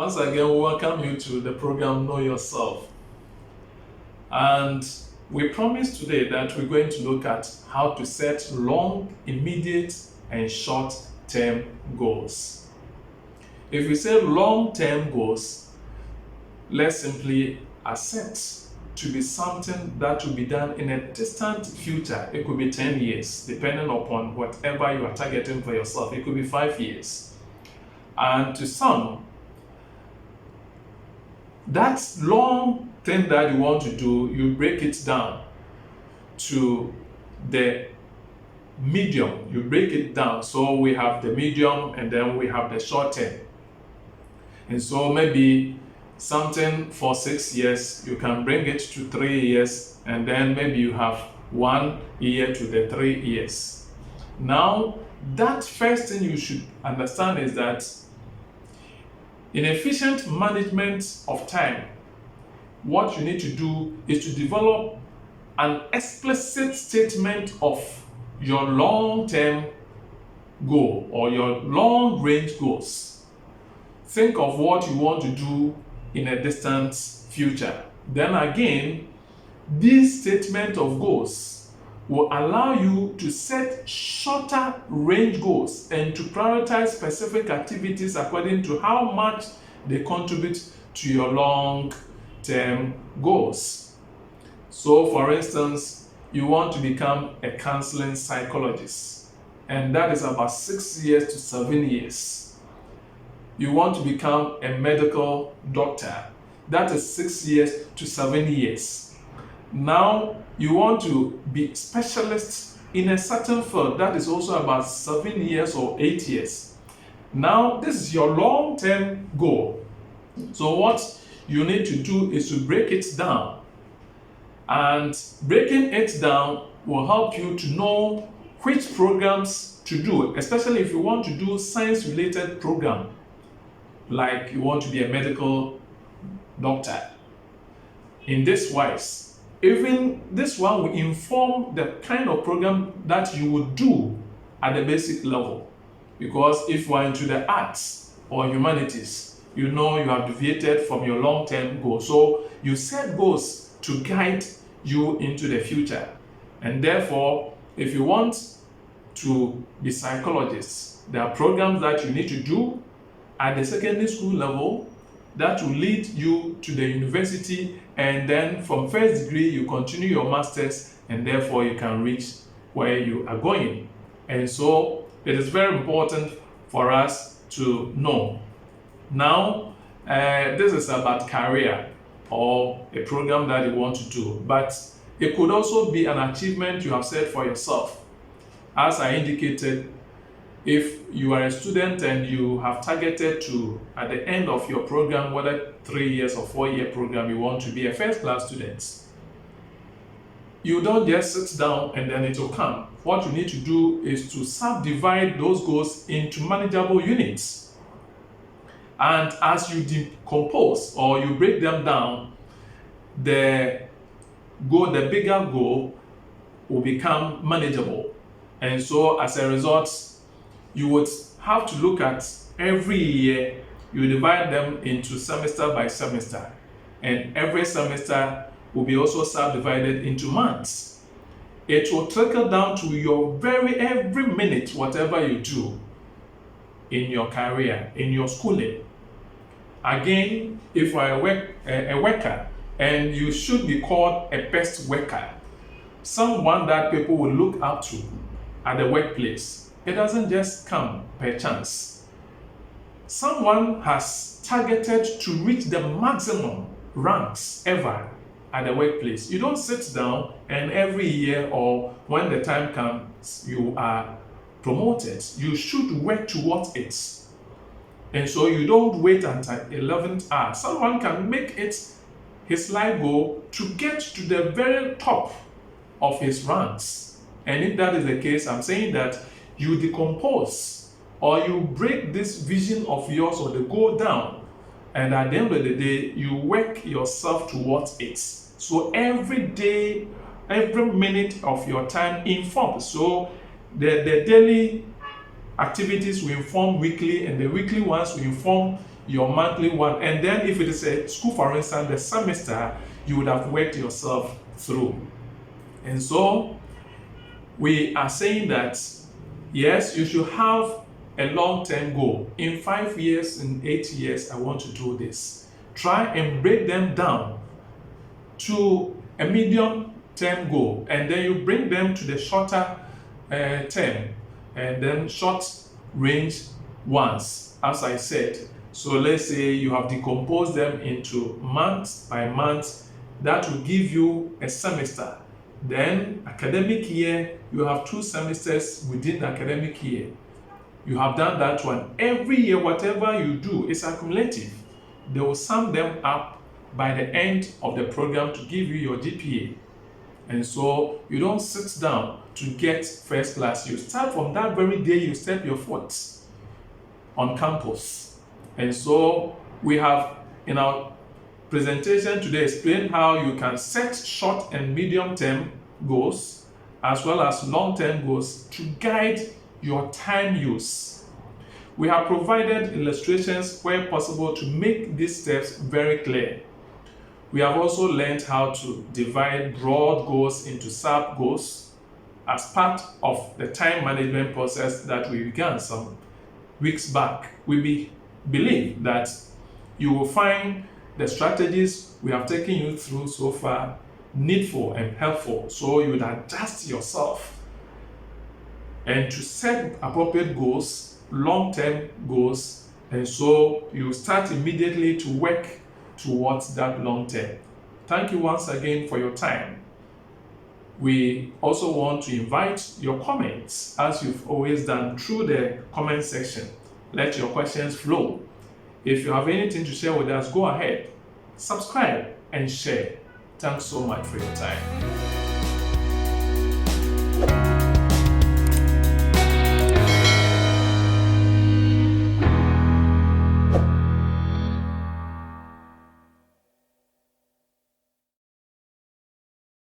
Once again, we welcome you to the program Know Yourself. And we promise today that we're going to look at how to set long, immediate, and short-term goals. If we say long-term goals, let's simply accept to be something that will be done in a distant future. It could be 10 years, depending upon whatever you are targeting for yourself. It could be 5 years. And to some, that long thing that you want to do, you break it down to the medium. You break it down. So we have the medium and then we have the short term. And so maybe something for 6 years, you can bring it to 3 years, and then maybe you have 1 year to the 3 years. Now, that first thing you should understand is that in efficient management of time, what you need to do is to develop an explicit statement of your long-term goal or your long-range goals. Think of what you want to do in a distant future. Then again, this statement of goals will allow you to set shorter range goals and to prioritize specific activities according to how much they contribute to your long-term goals. So, for instance, you want to become a counseling psychologist, and that is about 6 years to 7 years. You want to become a medical doctor, that is 6 years to 7 years. Now, you want to be specialist in a certain field, that is also about 7 years or 8 years. Now, this is your long-term goal. So what you need to do is to break it down. And breaking it down will help you to know which programs to do, especially if you want to do science-related program, like you want to be a medical doctor. In this wise, even this one will inform the kind of program that you would do at the basic level. Because if you are into the arts or humanities, you know you have deviated from your long-term goal. So you set goals to guide you into the future. And therefore, if you want to be psychologists, there are programs that you need to do at the secondary school level that will lead you to the university, and then from first degree you continue your masters, and therefore you can reach where you are going. And so it is very important for us to know. Now, this is about career or a program that you want to do, but it could also be an achievement you have set for yourself. As I indicated, if you are a student and you have targeted to, at the end of your program, whether 3 years or 4-year program, you want to be a first-class student, you don't just sit down and then it will come. What you need to do is to subdivide those goals into manageable units. And as you decompose or you break them down, the bigger goal will become manageable. And so as a result, you would have to look at every year, you divide them into semester by semester. And every semester will be also subdivided into months. It will trickle down to your every minute, whatever you do in your career, in your schooling. Again, if you are a worker, and you should be called a best worker, someone that people will look up to at the workplace. It doesn't just come per chance. Someone has targeted to reach the maximum ranks ever at the workplace. You don't sit down and every year or when the time comes, you are promoted. You should work towards it. And so you don't wait until 11th hour. Someone can make it his life goal to get to the very top of his ranks. And if that is the case, I'm saying that you decompose or you break this vision of yours or the goal down, and at the end of the day, you work yourself towards it. So every day, every minute of your time informs. So the daily activities will inform weekly, and the weekly ones will inform your monthly one. And then if it is a school, for instance, the semester, you would have worked yourself through. And so we are saying that, yes, you should have a long-term goal. In 5 years, in 8 years, I want to do this. Try and break them down to a medium-term goal, and then you bring them to the shorter term, and then short-range ones, as I said. So let's say you have decomposed them into month by month. That will give you a semester. Then academic year, you have 2 semesters within the academic year. You have done that one. Every year, whatever you do is accumulative. They will sum them up by the end of the program to give you your GPA. And so you don't sit down to get first class. You start from that very day you step your foot on campus. And so we have, in our presentation today, explained how you can set short and medium term goals as well as long term goals to guide your time use. We have provided illustrations where possible to make these steps very clear. We have also learned how to divide broad goals into sub goals as part of the time management process that we began some weeks back. We believe that you will find the strategies we have taken you through so far needful and helpful, so you would adjust yourself and to set appropriate goals, long-term goals, and so you start immediately to work towards that long term. Thank you once again for your time. We also want to invite your comments, as you've always done, through the comment section. Let your questions flow. If you have anything to share with us, go ahead, subscribe and share. Thanks so much for your time.